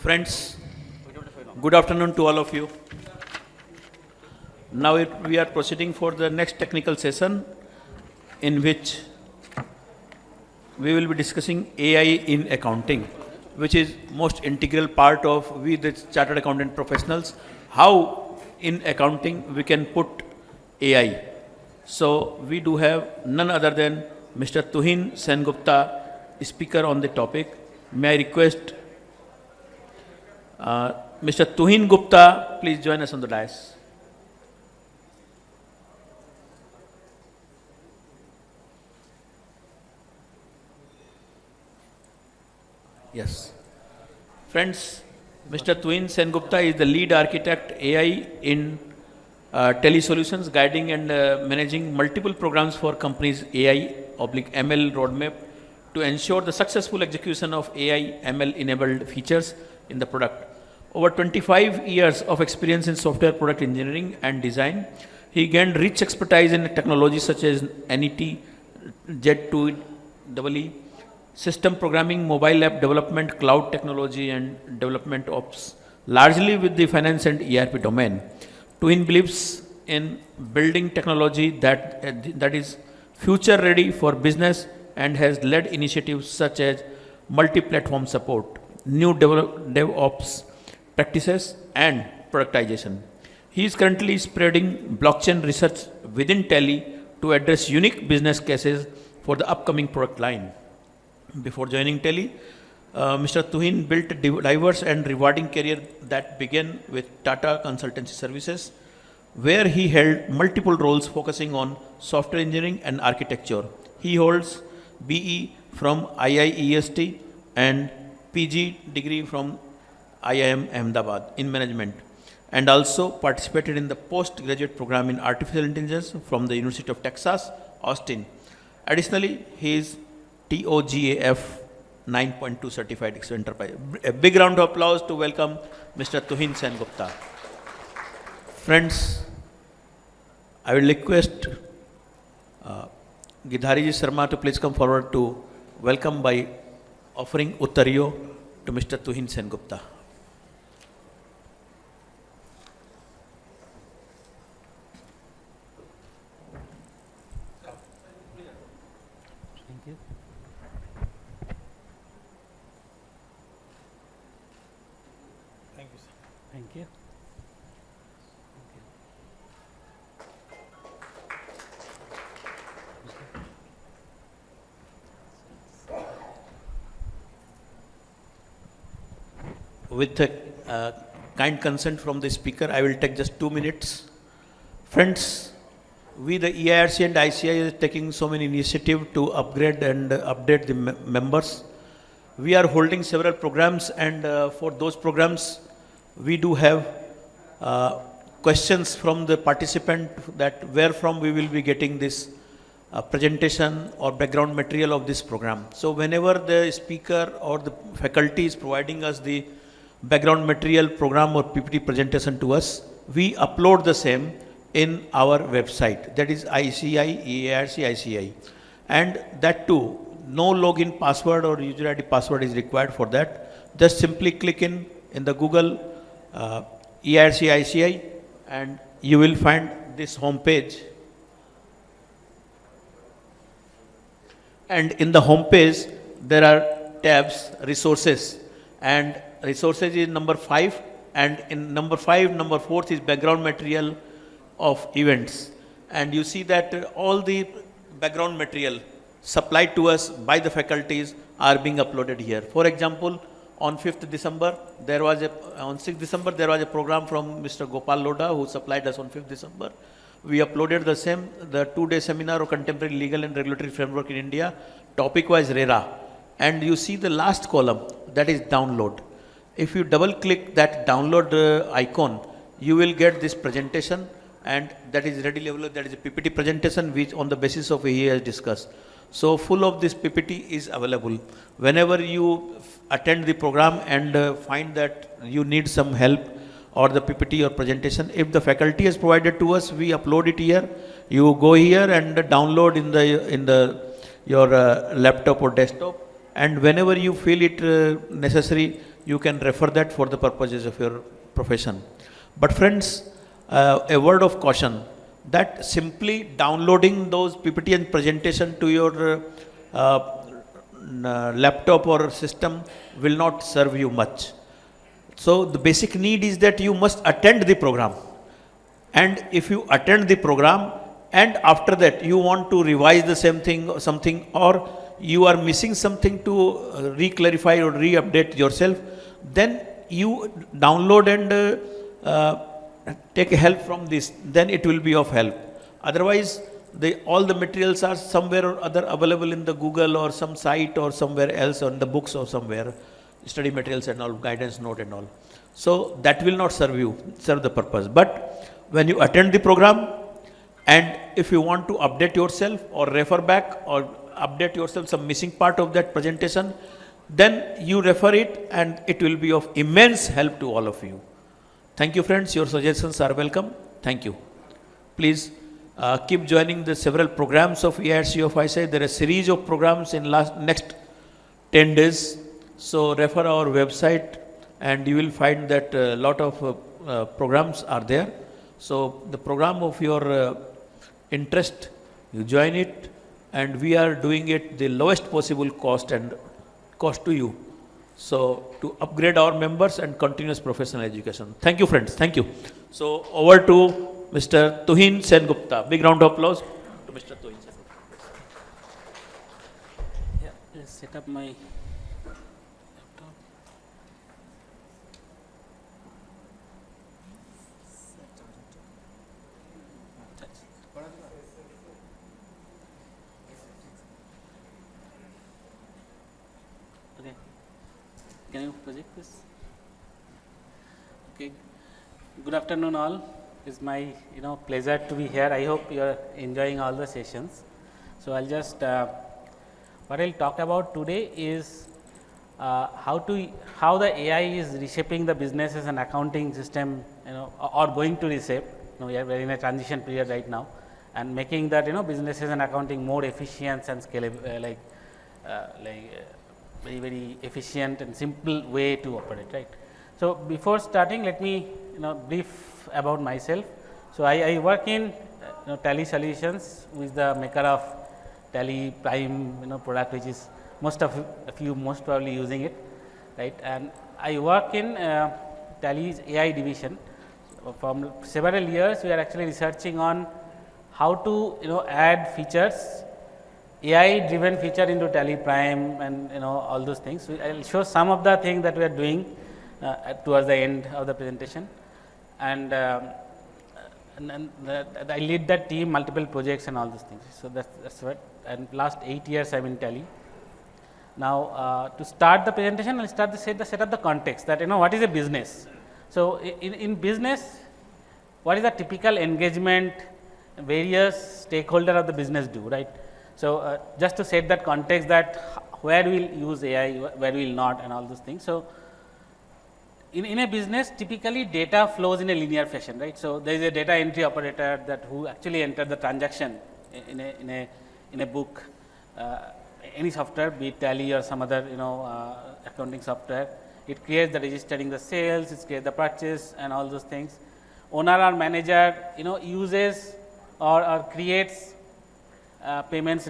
Friends, good afternoon to all of you. Now we are proceeding for the next technical session in which we will be discussing AI in accounting, which is most integral part of we the chartered accountant professionals, how in accounting we can put AI. So we do have none other than Mr. Tuhin Sengupta, speaker on the topic. May I request Mr. Tuhin Gupta, please join us on the dais. Yes. Friends, Mr. Tuhin Sengupta is the lead architect AI in Telesolutions, guiding and managing multiple programs for companies AI/ML roadmap to ensure the successful execution of AI/ML enabled features in the product. Over 25 years of experience in software product engineering and design, he gained rich expertise in technologies such as NET, Z2EE, system programming, mobile app development, cloud technology, and development ops, largely with the finance and ERP domain. Twin believes in building technology that is future ready for business and has led initiatives such as multi-platform support, new DevOps practices, and productization. He is currently spreading blockchain research within Tele to address unique business cases for the upcoming product line. Before joining Tele, Mr. Tuhin built a diverse and rewarding career that began with Tata Consultancy Services, where he held multiple roles focusing on software engineering and architecture. He holds BE from IIEST and PG degree from IIM Ahmedabad in management, and also participated in the postgraduate program in artificial intelligence from the University of Texas, Austin. Additionally, he is TOGAF 9.2 certified enterprise. A big round of applause to welcome Mr. Tuhin Sengupta. Friends, I will request Gidhariji Sharma to please come forward to welcome by offering Uttariyo to Mr. Tuhin Sengupta. Thank you. Thank you, sir. Thank you. With the kind consent from the speaker, I will take just 2 minutes. Friends, we the EIRC and ICAI is taking so many initiatives to upgrade and update the members. We are holding several programs, and for those programs, we do have questions from the participant that where from we will be getting this presentation or background material of this program. So whenever the speaker or the faculty is providing us the background material program or PPT presentation to us, we upload the same in our website, that is ICAI, EIRC, ICAI. And that too, no login password or user ID password is required for that. Just simply click in the Google EIRC, ICAI, and you will find this home page. And in the home page, there are tabs, resources, and resources is number 5, and in number 5, number 4 is background material of events. And you see that all the background material supplied to us by the faculties are being uploaded here. For example, on 5th December, on 6th December, there was a program from Mr. Gopal Loda who supplied us on 5th December. We uploaded the same, the 2-day seminar of contemporary legal and regulatory framework in India. Topic was RERA. And you see the last column, that is download. If you double click that download icon, you will get this presentation, and that is readily available. That is a PPT presentation which on the basis of he has discussed. So full of this PPT is available. Whenever you attend the program and find that you need some help or the PPT or presentation, if the faculty has provided to us, we upload it here. You go here and download in your laptop or desktop, and whenever you feel it necessary, you can refer that for the purposes of your profession. But friends, a word of caution that simply downloading those PPT and presentation to your laptop or system will not serve you much. So the basic need is that you must attend the program. And if you attend the program and after that you want to revise the same thing or something, or you are missing something to re-clarify or re-update yourself, then you download and take help from this, then it will be of help. Otherwise, all the materials are somewhere or other available in the Google or some site or somewhere else, or in the books or somewhere, study materials and all, guidance note and all. So that will not serve the purpose. But when you attend the program, and if you want to update yourself or refer back or update yourself some missing part of that presentation, then you refer it and it will be of immense help to all of you. Thank you, friends. Your suggestions are welcome. Thank you. Please keep joining the several programs of EIRC of ICAI. There are a series of programs in next 10 days. So refer our website and you will find that a lot of programs are there. So the program of your interest, you join it, and we are doing it the lowest possible cost to you. So to upgrade our members and continuous professional education. Thank you, friends. Thank you. So over to Mr. Tuhin Sengupta. Big round of applause to Mr. Tuhin Sengupta. Yeah, let's set up my laptop. Okay. Can you project this? Okay. Good afternoon, all. It's my pleasure to be here. I hope you are enjoying all the sessions. So I'll just what I'll talk about today is how the AI is reshaping the businesses and accounting system, or going to reshape. We are in a transition period right now, and making that businesses and accounting more efficient and scalable, very very efficient and simple way to operate, right? So before starting, let me brief about myself. So I work in Tally Solutions, who is the maker of Tally Prime product, which is most probably using it, right? And I work in Tally's AI division. So from several years, we are actually researching on how to add features, AI driven feature into Tally Prime, and all those things. So I will show some of the things that we are doing towards the end of the presentation, and I lead that team, multiple projects and all those things. So that's what. And last 8 years I'm in Tally. Now to start the presentation, I'll set up the context that what is a business. So in business, what is the typical engagement various stakeholder of the business do, right? So just to set that context, that where we will use AI, where we will not, and all those things. So in a business, typically data flows in a linear fashion, right? So there is a data entry operator that who actually entered the transaction in a book, any software, be it Tally or some other accounting software. It creates the registering the sales, it creates the purchase and all those things. Owner or manager uses or creates payments,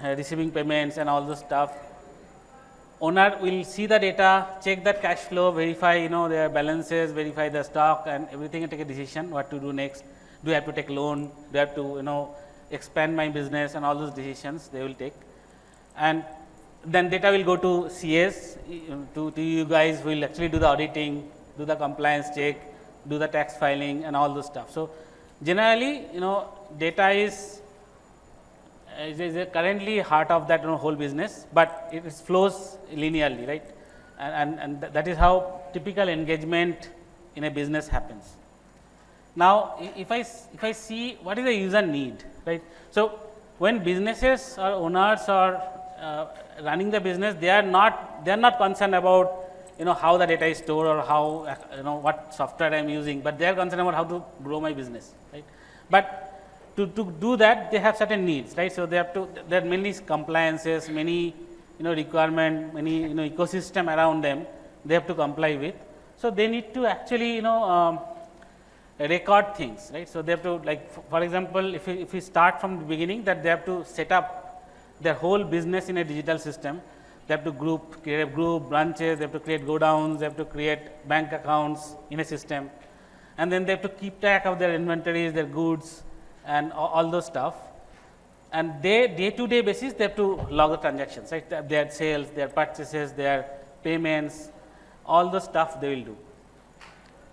receiving payments and all those stuff. Owner will see the data, check that cash flow, verify their balances, verify the stock and everything, and take a decision what to do next. Do I have to take loan? Do I have to expand my business, and all those decisions they will take. And then data will go to CS, to you guys who will actually do the auditing, do the compliance check, do the tax filing and all those stuff. So generally data is currently heart of that whole business, but it flows linearly, right? And that is how typical engagement in a business happens. Now if I see what is the user need, right? So when businesses or owners are running the business, they are not concerned about how the data is stored or how what software I am using, but they are concerned about how to grow my business, right? But to do that, they have certain needs, right? So they have to, there are many compliances, many requirement, many ecosystem around them they have to comply with. So, they need to actually record things, right. So, they have to, like for example, if we start from the beginning, that they have to set up their whole business in a digital system. They have to create a group, branches, they have to create go downs, they have to create bank accounts in a system, and then they have to keep track of their inventories, their goods and all those stuff. And they day to day basis, they have to log the transactions, right, their sales, their purchases, their payments, all the stuff they will do.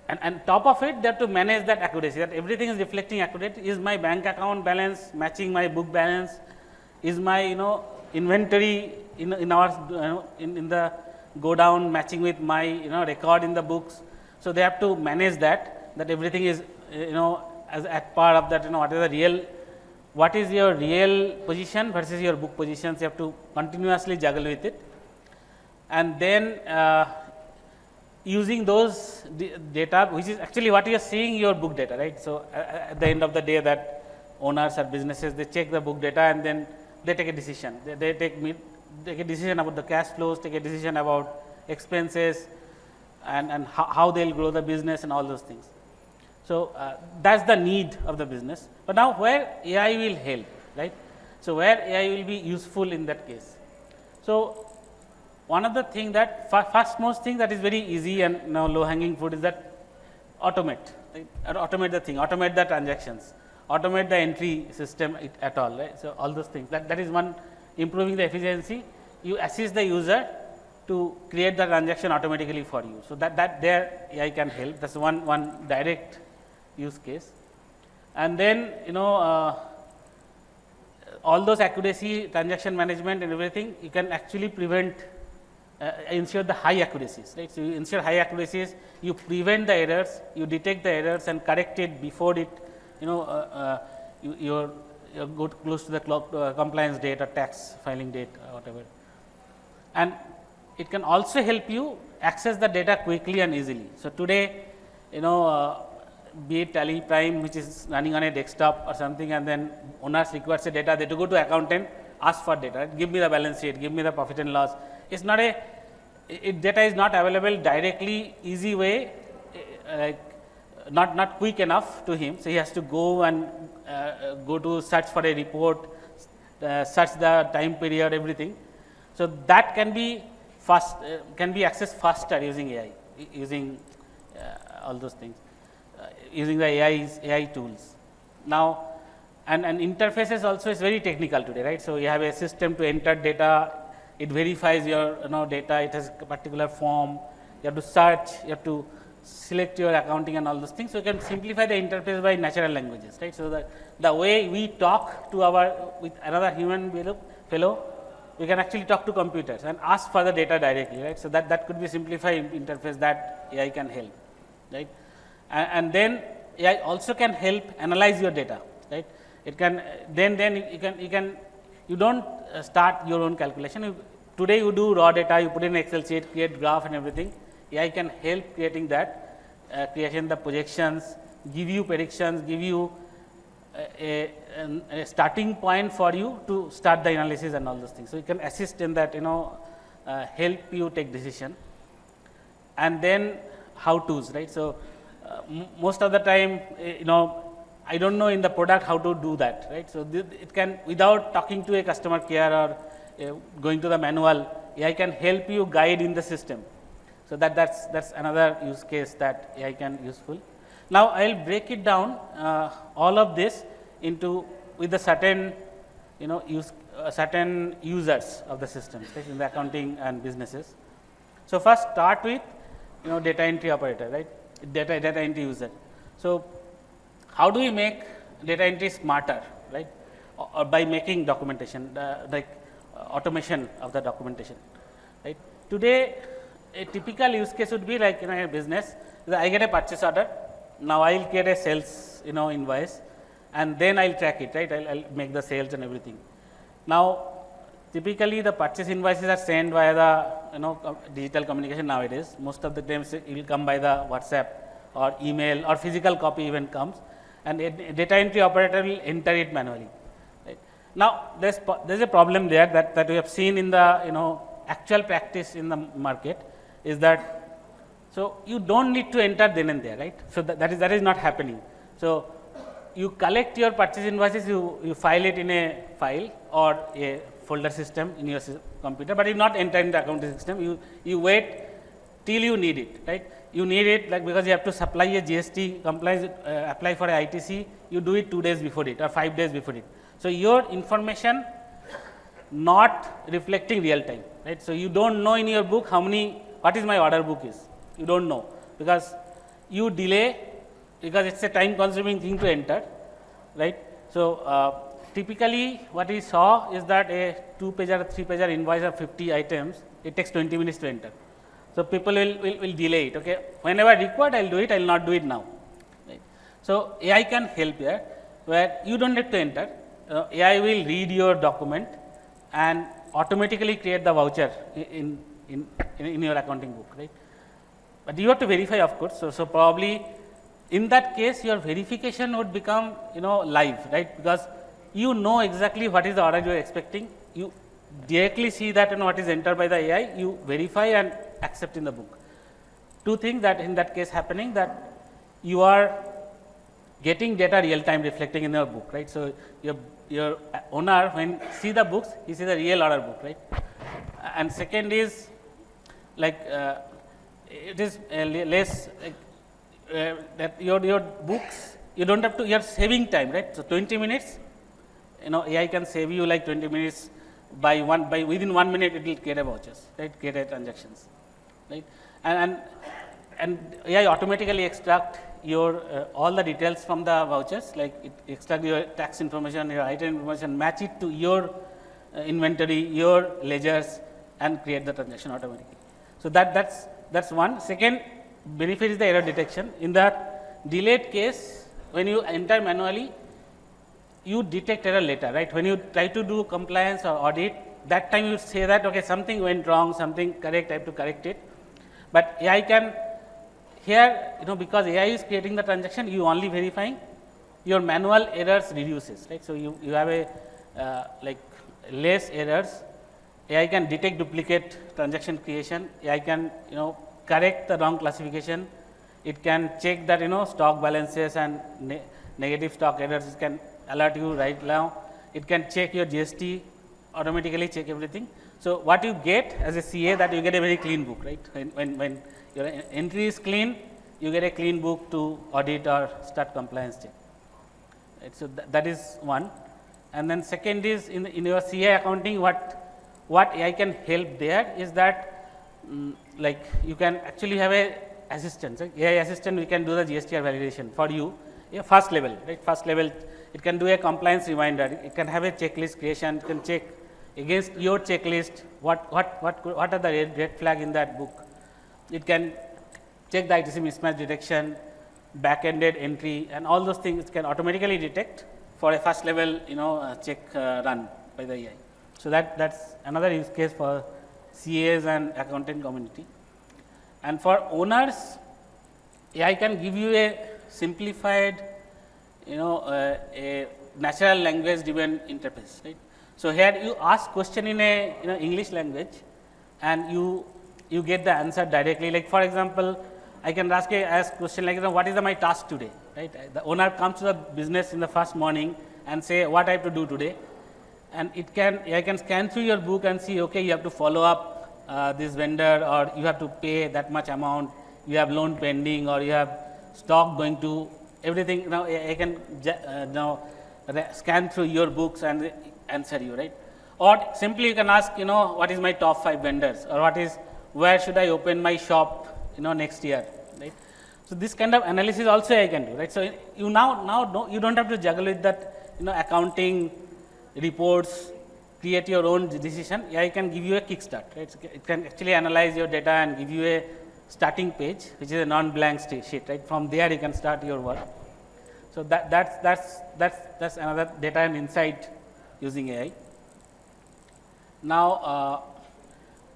And top of it, they have to manage that accuracy, that everything is reflecting accurate. Is my bank account balance matching my book balance? Is my inventory in the go down matching with my record in the books? So, they have to manage that everything is as at part of that, what is your real position versus your book positions. You have to continuously juggle with it, and then using those data, which is actually what you are seeing your book data, right. So, at the end of the day, that owners or businesses, they check the book data and then they take a decision. They take a decision about the cash flows, take a decision about expenses, and how they will grow the business and all those things. So, that is the need of the business. But now, where AI will help, right. So, where AI will be useful in that case. So, one of the thing that first most thing that is very easy and low hanging fruit is that automate, right? Automate the thing, automate the transactions, automate the entry system at all, right. So, all those things, that is one, improving the efficiency. You assist the user to create the transaction automatically for you. So, that there AI can help. That is one direct use case. And then all those accuracy, transaction management and everything, you can actually prevent, ensure the high accuracies, right. So, you ensure high accuracies, you prevent the errors, you detect the errors and correct it before it you go close to the compliance date or tax filing date or whatever. And it can also help you access the data quickly and easily. So, today be it Tally Prime, which is running on a desktop or something, and then owners requires a data, they have to go to accountant, ask for data, right? Give me the balance sheet, give me the profit and loss. It's not data is not available directly, easy way, like not quick enough to him. So, he has to go and go to search for a report, search the time period, everything. So, that can be fast, can be accessed faster using AI, using all those things, using the AI tools. Now, and interfaces also is very technical today, right. So, you have a system to enter data, it verifies your data, it has a particular form, you have to search, you have to select your accounting and all those things. So, you can simplify the interface by natural languages, right. So, the way we talk to with another human fellow, we can actually talk to computers and ask for the data directly, right. So, that could be simplified interface that AI can help, right. And then AI also can help analyze your data, right. It can then you don't start your own calculation. Today you do raw data, you put in Excel sheet, create graph and everything. AI can help creating that, creation the projections, give you predictions, give you a starting point for you to start the analysis and all those things. So, you can assist in that, help you take decision. And then how to's, right. So, most of the time, I don't know in the product how to do that, right. So, it can, without talking to a customer care or going to the manual, AI can help you guide in the system. So, that's another use case that AI can useful. Now, I will break it down all of this into with the certain certain users of the system, right, in the accounting and businesses. So, first start with data entry operator, right, data entry user. So, how do we make data entry smarter, right, or by making documentation, like automation of the documentation, right. Today, a typical use case would be like a business, I get a purchase order, now I will create a sales invoice and then I will track it, right, I will make the sales and everything. Now, typically the purchase invoices are sent via the digital communication nowadays. Most of the times it will come by the WhatsApp or email or physical copy even comes, and a data entry operator will enter it manually, right. Now, there is a problem there that we have seen in the actual practice in the market is that So, you do not need to enter then and there, right. So, that is not happening. So, you collect your purchase invoices, you file it in a file or a folder system in your computer, but you not enter in the accounting system, you wait till you need it, right. You need it like because you have to supply a GST compliance, apply for a ITC, you do it 2 days before it or 5 days before it. So, your information not reflecting real time, right. So, you do not know in your book what is my order book is, you do not know because you delay because it is a time consuming thing to enter, right. So, typically what we saw is that a 2-page or 3-page invoice of 50 items, it takes 20 minutes to enter. So, people will delay it, okay. Whenever required I will do it, I will not do it now, right. So, AI can help here where you do not need to enter, AI will read your document and automatically create the voucher in your accounting book, right. But you have to verify of course. So, probably in that case your verification would become live, right, because you know exactly what is the order you are expecting, you directly see that what is entered by the AI, you verify and accept in the book. Two things that in that case happening, that you are getting data real time reflecting in your book, right. So, your owner when see the books, he sees the real order book, right. And second is like it is less that your books you do not have to, you are saving time, right. So, 20 minutes AI can save you like 20 minutes by within 1 minute it will create a vouchers, right, create a transactions, right. And AI automatically extract your all the details from the vouchers, like it extract your tax information, your item information, match it to your inventory, your ledgers and create the transaction automatically. So, that's one. Second benefit is the error detection. In that delayed case, when you enter manually, you detect error later, right. When you try to do compliance or audit, that time you say that okay, something went wrong, something correct, I have to correct it. But AI can here because AI is creating the transaction, you only verifying, your manual errors reduces, right. So, you have a like less errors, AI can detect duplicate transaction creation, AI can correct the wrong classification, it can check that stock balances and negative stock errors, it can alert you right now, it can check your GST, automatically check everything. So, what you get as a CA, that you get a very clean book, right. When your entry is clean, you get a clean book to audit or start compliance check, right. So, that is one. And then second is in your CA accounting, what AI can help there is that like you can actually have a assistant, right? AI assistant, we can do the GSTR validation for you, first level, right. First level, it can do a compliance reminder, it can have a checklist creation, it can check against your checklist what are the red flag in that book. It can check the ITC mismatch detection, back-ended entry and all those things can automatically detect for a first level check run by the AI. So, that's another use case for CAs and accountant community. And for owners, AI can give you a simplified a natural language driven interface, right. So, here you ask question in a English language and you get the answer directly, like for example, I can ask question like what is my task today, right. The owner comes to the business in the first morning and say what I have to do today, and I can scan through your book and see okay, you have to follow up this vendor, or you have to pay that much amount, you have loan pending, or you have stock going to everything. Now I can scan through your books and answer you, right. Or simply you can ask what is my top 5 vendors, or where should I open my shop next year, right. So, this kind of analysis also I can do, right. So, you now you do not have to juggle with that accounting reports, create your own decision. AI can give you a kickstart, right. So, it can actually analyze your data and give you a starting page which is a non-blank sheet, right. From there you can start your work. So, that's another data and insight using AI. Now,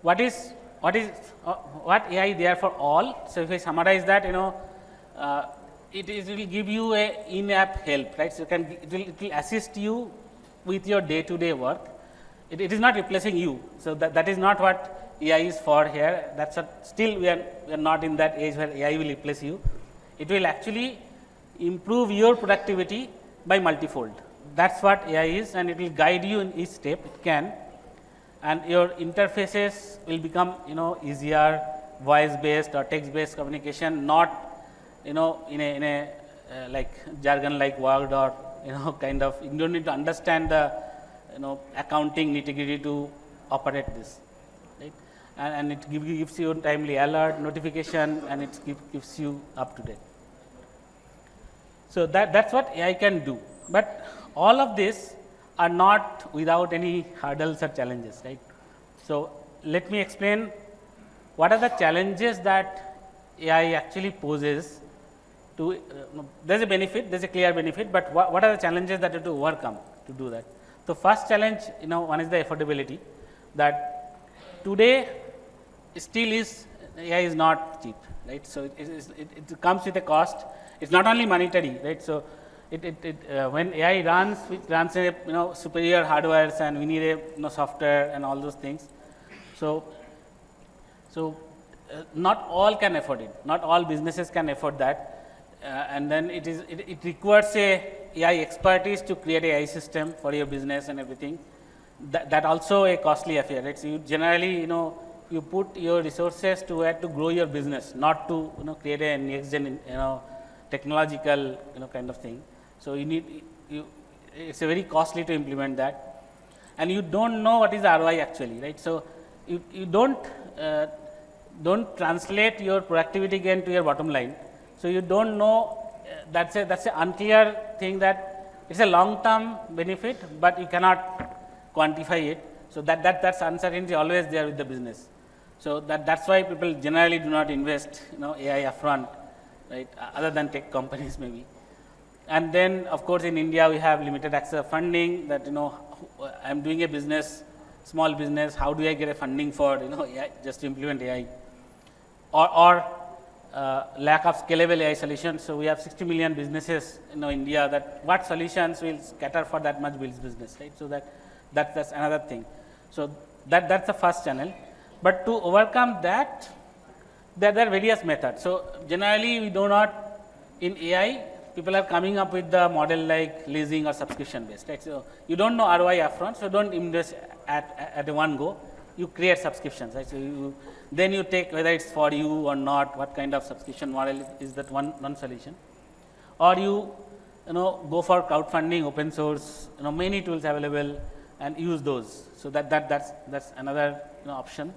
what AI there for all? So, if I summarize that, it will give you a in-app help, right. So, it will assist you with your day-to-day work. It is not replacing you. So, that is not what AI is for here. Still we are not in that age where AI will replace you. It will actually improve your productivity by multifold. That's what AI is, and it will guide you in each step. It can, and your interfaces will become easier, voice based or text based communication, not in a like jargon like Word or kind of, you don't need to understand the accounting nitty-gritty to operate this, right? And it gives you timely alert, notification, and it gives you up to date. So that's what AI can do, but all of this are not without any hurdles or challenges, right? So let me explain what are the challenges that AI actually poses. There's a benefit, there's a clear benefit, but what are the challenges that you have to overcome to do that? So first challenge, one is the affordability, that today still AI is not cheap, right? So it comes with a cost. It's not only monetary, right? So when AI runs, it runs a superior hardwares, and we need a software and all those things. So not all can afford it. Not all businesses can afford that. And then it requires a AI expertise to create a AI system for your business and everything. That also a costly affair, right? So you generally, you put your resources to it to grow your business, not to create a next gen technological kind of thing. So it's a very costly to implement that, and you don't know what is the ROI actually, right? So you don't translate your productivity gain to your bottom line. So you don't know, that's a unclear thing, that it's a long term benefit, but you cannot quantify it. So that's uncertainty always there with the business. So that's why people generally do not invest AI upfront, right, other than tech companies maybe. And then of course in India we have limited access to funding, that I'm doing a business, small business, how do I get a funding for AI, just to implement AI, or lack of scalable AI solutions. So we have 60 million businesses in India, that what solutions will cater for that much business, right? So that's another thing. So that's the first channel. But to overcome that, there are various methods. So generally we do not, in AI, people are coming up with the model like leasing or subscription based, right? So you don't know ROI upfront, so don't invest at one go. You create subscriptions, right? So then you take whether it's for you or not, what kind of subscription model is that one solution, or you go for crowdfunding, open source, many tools available, and use those. So that's another option.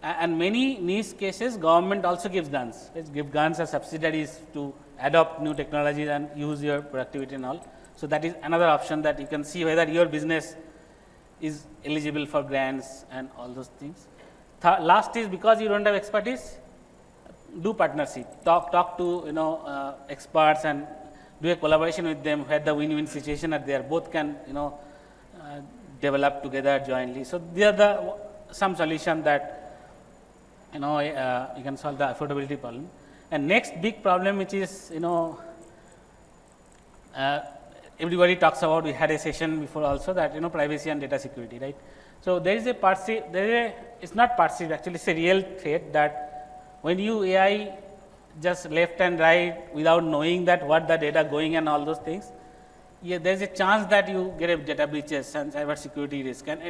And many niche cases, government also gives grants. It gives grants or subsidies to adopt new technologies and use your productivity and all. So that is another option, that you can see whether your business is eligible for grants and all those things. Last is, because you don't have expertise, do partnership. Talk to experts and do a collaboration with them where the win-win situation are there. Both can develop together jointly. So these are some solution that you can solve the affordability problem. And next big problem, which is everybody talks about, we had a session before also, that privacy and data security, right? So there is it's not perceived, actually it's a real threat, that when you AI just left and right without knowing that what the data going and all those things, there is a chance that you get a data breaches and cyber security risk. And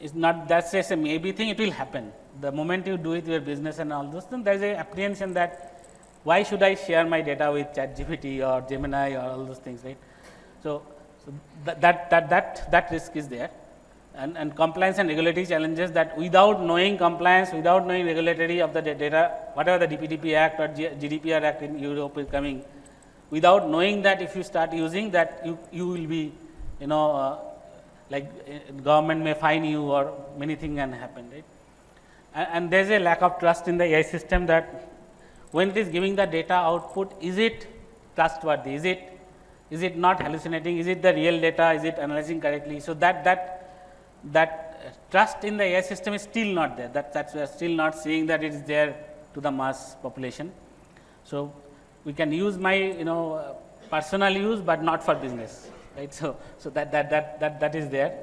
it's not that's just a maybe thing, it will happen. The moment you do it with your business and all those things, there is a apprehension that why should I share my data with ChatGPT or Gemini or all those things, right? So that risk is there. And compliance and regulatory challenges, that without knowing compliance, without knowing regulatory of the data, whatever the DPDP Act or GDPR Act in Europe is coming, without knowing that, if you start using that, you will be, like government may fine you, or many things can happen, right? And there is a lack of trust in the AI system, that when it is giving the data output, is it trustworthy? Is it not hallucinating? Is it the real data? Is it analyzing correctly? So that trust in the AI system is still not there. That's we are still not seeing that it is there to the mass population. So we can use my personal use, but not for business, right? So that is there.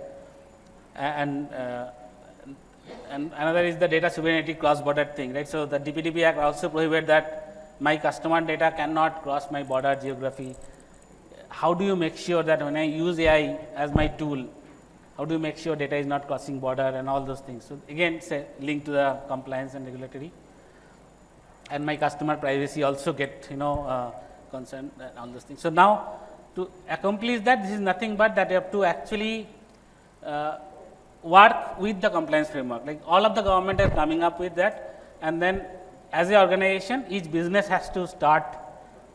And And another is the data sovereignty cross-border thing, right? So the DPDP Act also prohibit that my customer data cannot cross my border geography. How do you make sure that when I use AI as my tool, how do you make sure data is not crossing border and all those things? So again, it's a link to the compliance and regulatory. And my customer privacy also get, concerned and all those things. So now to accomplish that, this is nothing but that you have to actually work with the compliance framework. Like all of the government are coming up with that, and then as an organization, each business has to start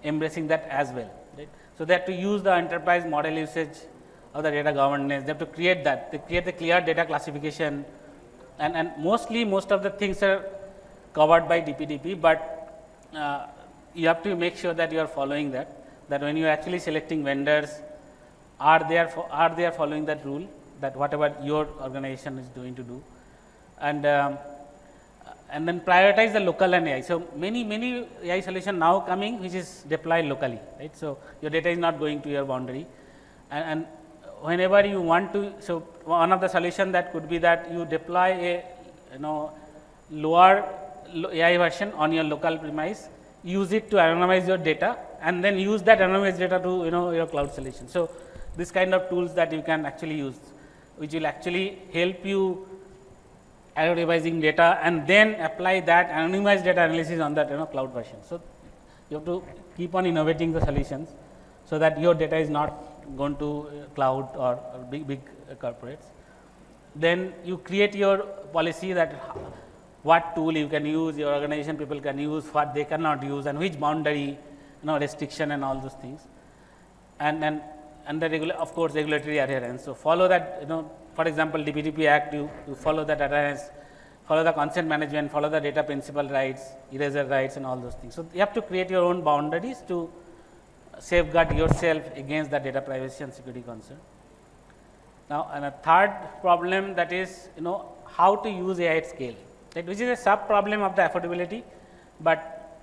embracing that as well. Right? So they have to use the enterprise model usage of the data governance. They have to create that. They create the clear data classification, and mostly most of the things are covered by DPDP, but you have to make sure that you are following that. That when you are actually selecting vendors, are they following that rule, that whatever your organization is doing to do, and then prioritize the local and AI. So many AI solution now coming which is deployed locally, right? So your data is not going to your boundary, and whenever you want to, so one of the solution that could be that you deploy a lower AI version on your local premise, use it to anonymize your data, and then use that anonymized data to your cloud solution. So this kind of tools that you can actually use, which will actually help you anonymizing data and then apply that anonymized data analysis on that cloud version. So you have to keep on innovating the solutions so that your data is not going to cloud or big corporates. Then you create your policy that what tool you can use, your organization people can use, what they cannot use, and which boundary, restriction and all those things. And the of course regulatory adherence. So follow that, for example, DPDP Act, you follow that adherence, follow the consent management, follow the data principal rights, eraser rights and all those things. So you have to create your own boundaries to safeguard yourself against the data privacy and security concern. Now, and a third problem, that is, how to use AI at scale, right, which is a sub problem of the affordability, but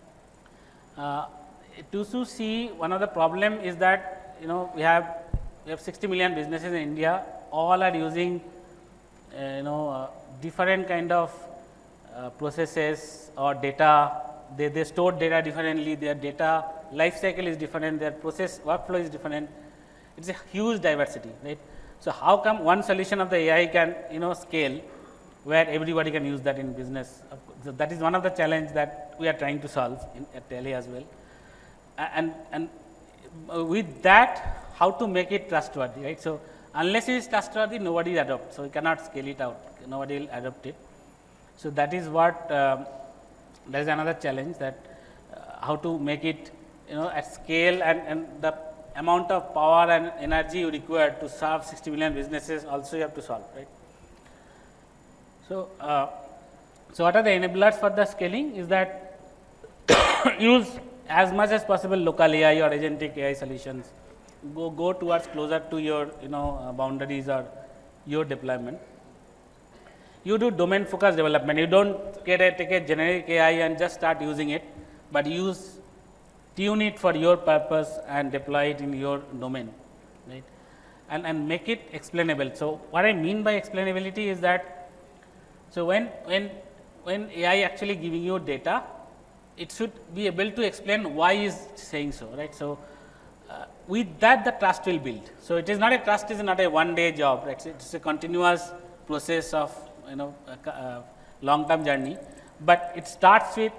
to see one of the problem is that we have 60 million businesses in India, all are using different kind of processes or data. They store data differently, their data life cycle is different, their process workflow is different. It's a huge diversity, right? So how come one solution of the AI can scale where everybody can use that in business? So that is one of the challenge that we are trying to solve at Tele as well. And with that, how to make it trustworthy, right? So unless it is trustworthy, nobody will adopt. So we cannot scale it out. Nobody will adopt it. So that is what there is another challenge, that how to make it at scale, and the amount of power and energy you require to serve 60 million businesses also you have to solve, right? So so what are the enablers for the scaling is that use as much as possible local AI or agentic AI solutions. Go towards closer to your boundaries or your deployment. You do domain focused development. You don't take a generic AI and just start using it, but tune it for your purpose and deploy it in your domain, right? And make it explainable. So what I mean by explainability is that, so when AI actually giving you data, it should be able to explain why is saying so, right? So with that, the trust will build. So it is not a trust is not a one-day job, right? It's a continuous process of long-term journey, but it starts with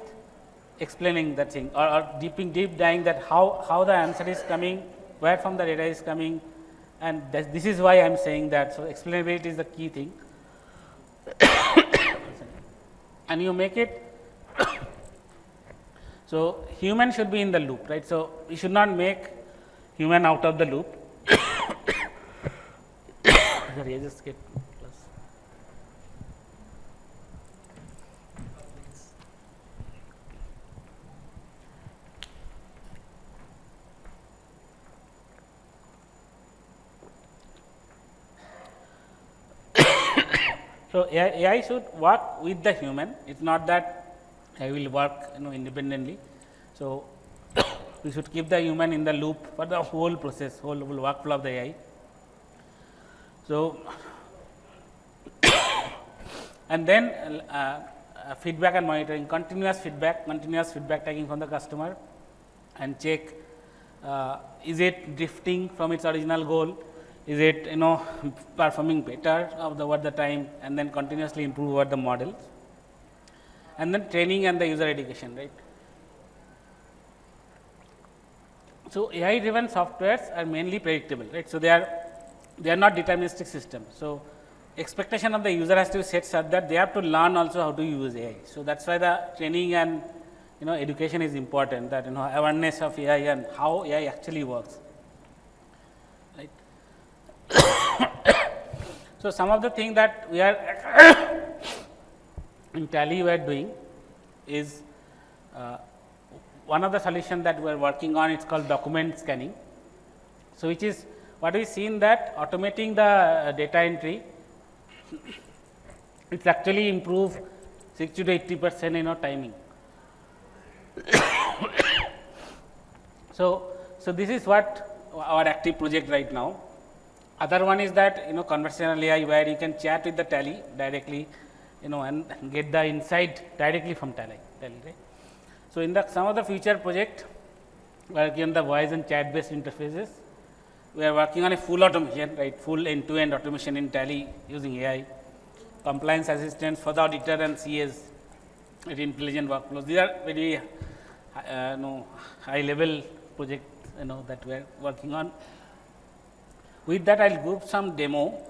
explaining that thing, or deep diving that how the answer is coming, where from the data is coming, and this is why I am saying that. So explainability is the key thing. And you make it so human should be in the loop, right? So we should not make human out of the loop. Sorry, I just get plus. So AI should work with the human. It's not that AI will work independently. So we should keep the human in the loop for the whole process, whole workflow of the AI. So And then feedback and monitoring, continuous feedback taking from the customer and check is it drifting from its original goal, is it performing better over the time, and then continuously improve over the model. And then training and the user education, right. So, AI driven softwares are mainly predictable, right. So, they are not deterministic systems. So, expectation of the user has to be set such that they have to learn also how to use AI. So, that is why the training and education is important, that awareness of AI and how AI actually works, right. So, some of the things that we are in Tally we are doing is one of the solutions that we are working on, it is called document scanning. So, which is what we seen that automating the data entry, it actually improve 60 to 80% timing. So, this is what our active project right now. Other one is that conversational AI, where you can chat with the Tally directly, and get the insight directly from Tally, right. So, in some of the future project, working on the voice and chat based interfaces, we are working on a full automation, right, full end to end automation in Tally using AI, compliance assistance for the auditor and CS, intelligent workflows. These are very high level projects that we are working on. With that, I will give some demo,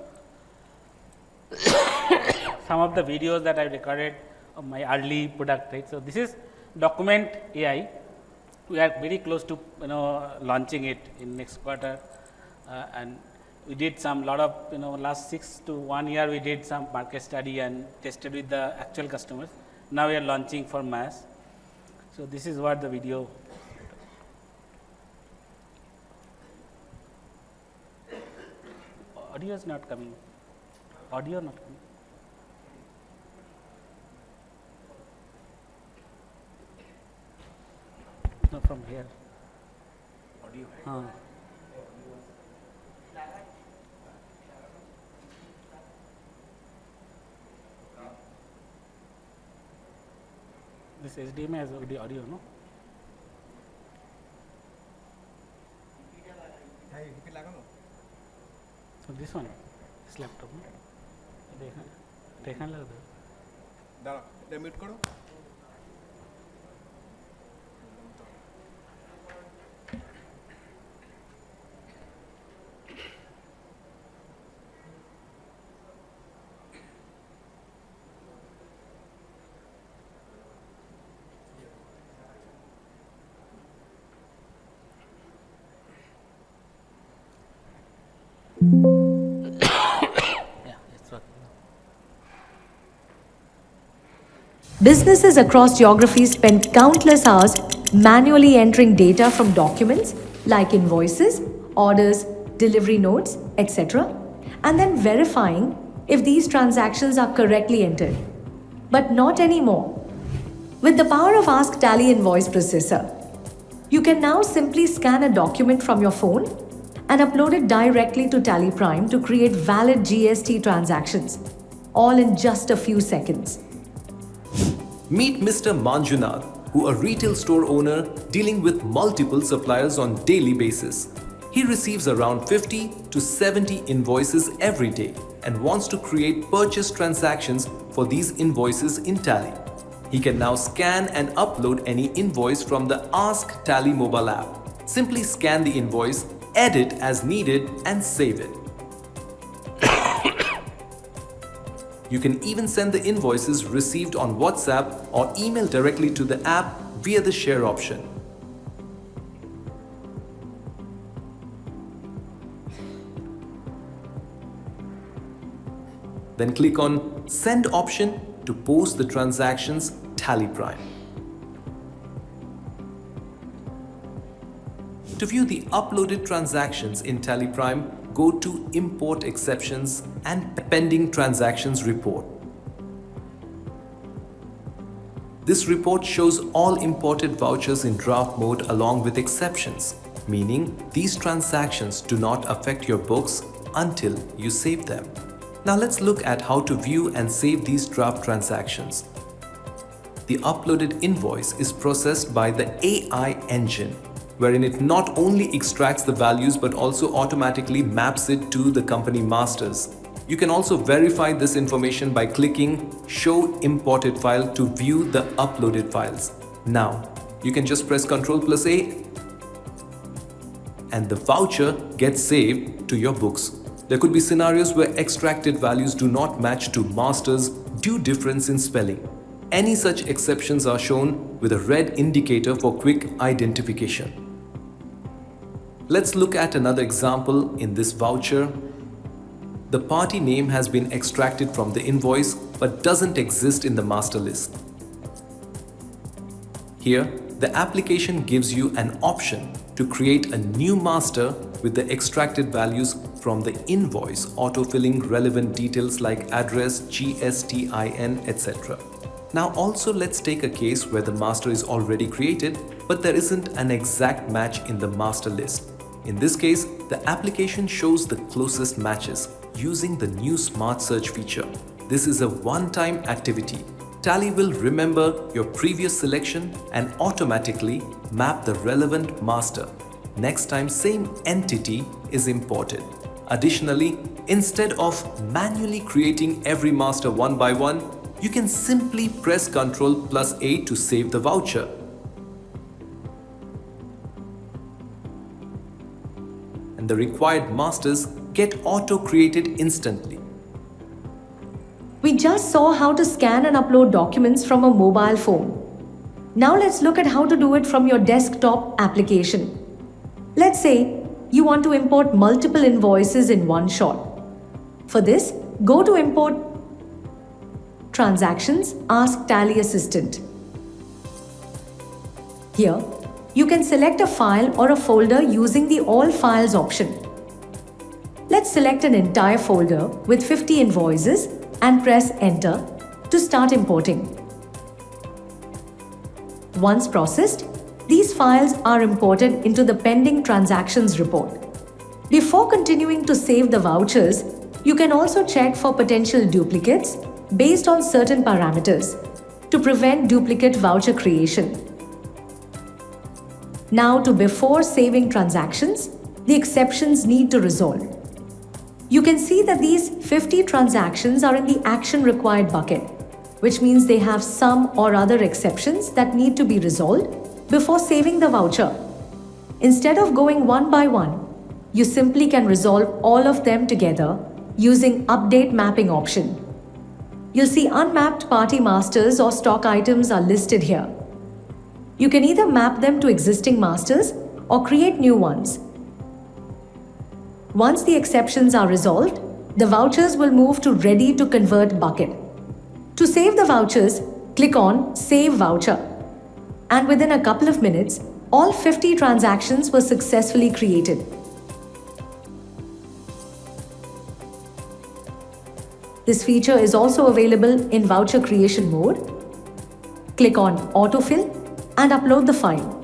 some of the videos that I recorded of my early product, right. So, this is document AI. We are very close to launching it in next quarter, and we did some lot of last 6 to 1 year we did some market study and tested with the actual customers. Now, we are launching for mass. So, this is what the video. Audio is not coming. Audio not coming. No, from here. Audio. This HDMI has audio, no? So, this one, this laptop, no? देखने लग दाঁড়া এটা mute করো Businesses across geographies spend countless hours manually entering data from documents like invoices, orders, delivery notes, etc., and then verifying if these transactions are correctly entered. But not anymore. With the power of Ask Tally Invoice Processor, you can now simply scan a document from your phone and upload it directly to Tally Prime to create valid GST transactions, all in just a few seconds. Meet Mr. Manjunath, who a retail store owner dealing with multiple suppliers on daily basis. He receives around 50 to 70 invoices every day and wants to create purchase transactions for these invoices in Tally. He can now scan and upload any invoice from the Ask Tally mobile app. Simply scan the invoice, edit as needed and save it. You can even send the invoices received on WhatsApp or email directly to the app via the share option. Then click on Send option to post the transactions Tally Prime. To view the uploaded transactions in Tally Prime, go to Import Exceptions and Pending Transactions report. This report shows all imported vouchers in draft mode along with exceptions, meaning these transactions do not affect your books until you save them. Now let's look at how to view and save these draft transactions. The uploaded invoice is processed by the AI engine, wherein it not only extracts the values but also automatically maps it to the company masters. You can also verify this information by clicking Show Imported File to view the uploaded files. Now, you can just press Ctrl+A and the voucher gets saved to your books. There could be scenarios where extracted values do not match to masters due difference in spelling. Any such exceptions are shown with a red indicator for quick identification. Let's look at another example in this voucher. The party name has been extracted from the invoice but doesn't exist in the master list. Here, the application gives you an option to create a new master with the extracted values from the invoice, autofilling relevant details like address, GSTIN, etc. Now also let's take a case where the master is already created but there isn't an exact match in the master list. In this case, the application shows the closest matches using the new Smart Search feature. This is a one-time activity. Tally will remember your previous selection and automatically map the relevant master next time same entity is imported. Additionally, instead of manually creating every master one by one, you can simply press Ctrl+A to save the voucher. And the required masters get auto-created instantly. We just saw how to scan and upload documents from a mobile phone. Now let's look at how to do it from your desktop application. Let's say you want to import multiple invoices in one shot. For this, go to Import Transactions, ask Tally Assistant. Here, you can select a file or a folder using the All Files option. Let's select an entire folder with 50 invoices and press Enter to start importing. Once processed, these files are imported into the Pending Transactions report. Before continuing to save the vouchers, you can also check for potential duplicates based on certain parameters to prevent duplicate voucher creation. Now to before saving transactions, the exceptions need to resolve. You can see that these 50 transactions are in the action required bucket, which means they have some or other exceptions that need to be resolved before saving the voucher. Instead of going one by one, you simply can resolve all of them together using Update Mapping option. You'll see unmapped party masters or stock items are listed here. You can either map them to existing masters or create new ones. Once the exceptions are resolved, the vouchers will move to Ready to Convert bucket. To save the vouchers, click on Save Voucher. And within a couple of minutes, all 50 transactions were successfully created. This feature is also available in voucher creation mode. Click on Autofill and upload the file.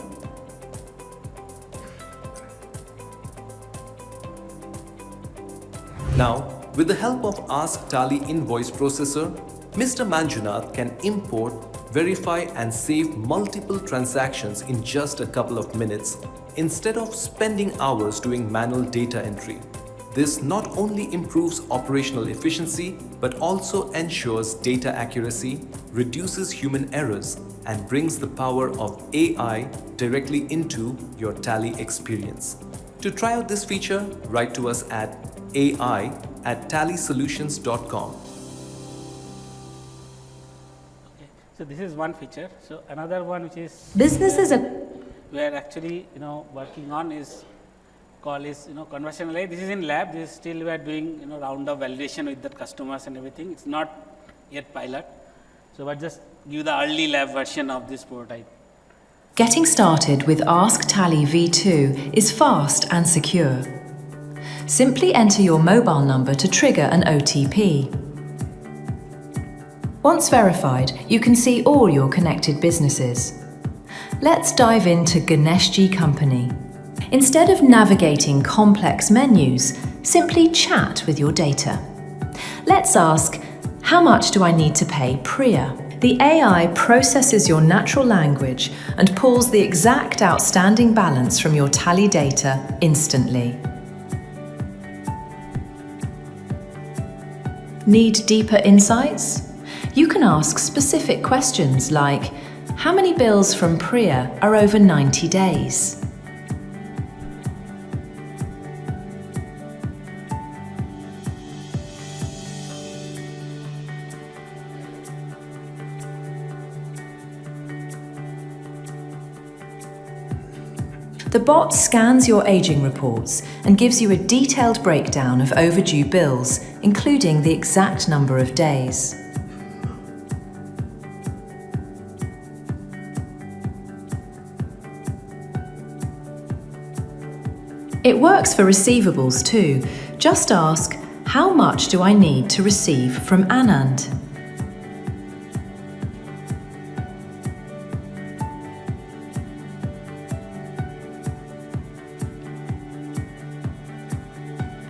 Now, with the help of Ask Tally Invoice Processor, Mr. Manjunath can import, verify and save multiple transactions in just a couple of minutes instead of spending hours doing manual data entry. This not only improves operational efficiency but also ensures data accuracy, reduces human errors and brings the power of AI directly into your Tally experience. To try out this feature, write to us at ai@tallysolutions.com. Okay. So this is one feature. So another one which is Businesses are we are actually working on is called is conversion AI. This is in lab. This is still we are doing round of validation with the customers and everything. It's not yet pilot. So but just give the early lab version of this prototype. Getting started with Ask Tally V2 is fast and secure. Simply enter your mobile number to trigger an OTP. Once verified, you can see all your connected businesses. Let's dive into Ganeshji Company. Instead of navigating complex menus, simply chat with your data. Let's ask, how much do I need to pay Priya? The AI processes your natural language and pulls the exact outstanding balance from your tally data instantly. Need deeper insights? You can ask specific questions like, how many bills from Priya are over 90 days? The bot scans your aging reports and gives you a detailed breakdown of overdue bills, including the exact number of days. It works for receivables too. Just ask, how much do I need to receive from Anand?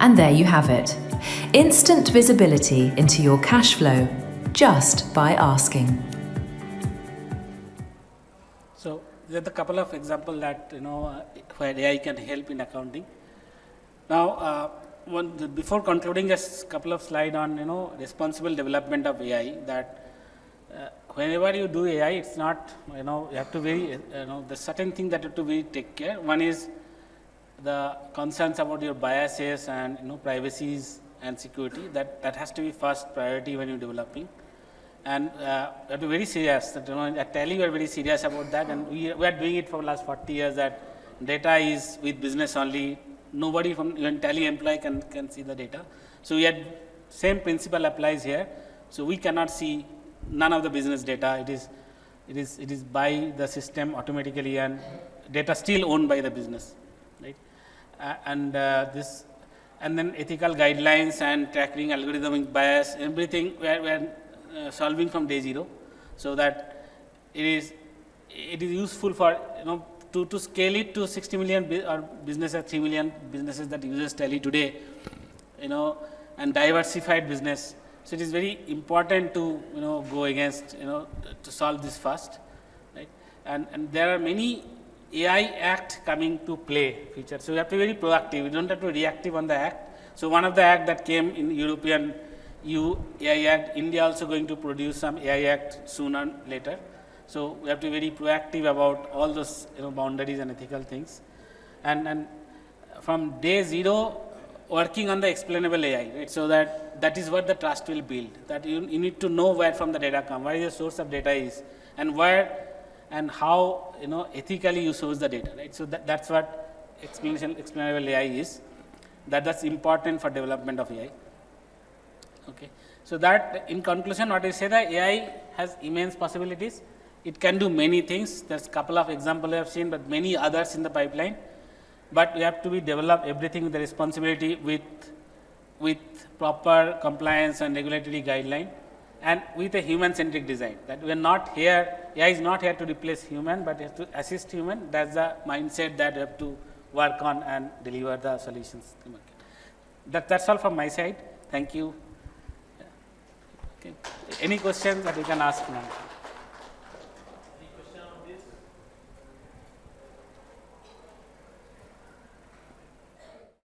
And there you have it. Instant visibility into your cash flow just by asking. So there are a couple of examples that where AI can help in accounting. Now, before concluding, just a couple of slides on responsible development of AI. That whenever you do AI, it's not you have to very the certain thing that you have to very take care. One is the concerns about your biases and privacies and security. That has to be first priority when you're developing. And you have to be very serious. That at Tally we are very serious about that, and we are doing it for the last 40 years. That data is with business only. Nobody from even Tally employee can see the data. So we had same principle applies here. So we cannot see none of the business data. It is by the system automatically, and data still owned by the business, right? And then ethical guidelines and tracking algorithmic bias, everything we are solving from day zero, so that it is useful for to scale it to 60 million or business at 3 million businesses that uses Tally today, and diversified business. So it is very important to go against to solve this fast, right? And there are many AI Act coming to play future. So we have to be very proactive. We don't have to be reactive on the Act. So one of the Act that came in European AI Act, India also going to produce some AI Act sooner or later. So we have to be very proactive about all those boundaries and ethical things. And from day zero, working on the explainable AI, right? So that is what the trust will build. That you need to know where from the data come, where the source of data is, and where and how ethically you source the data, right? So that's what explainable AI is. That's important for development of AI. Okay. So that in conclusion, what I say, that AI has immense possibilities. It can do many things. There's a couple of examples I have seen, but many others in the pipeline. But we have to develop everything with the responsibility with proper compliance and regulatory guideline, and with a human-centric design. That we are not here, AI is not here to replace human, but to assist human. That's the mindset that we have to work on and deliver the solutions to market. That's all from my side. Thank you. Okay. Any questions that you can ask now?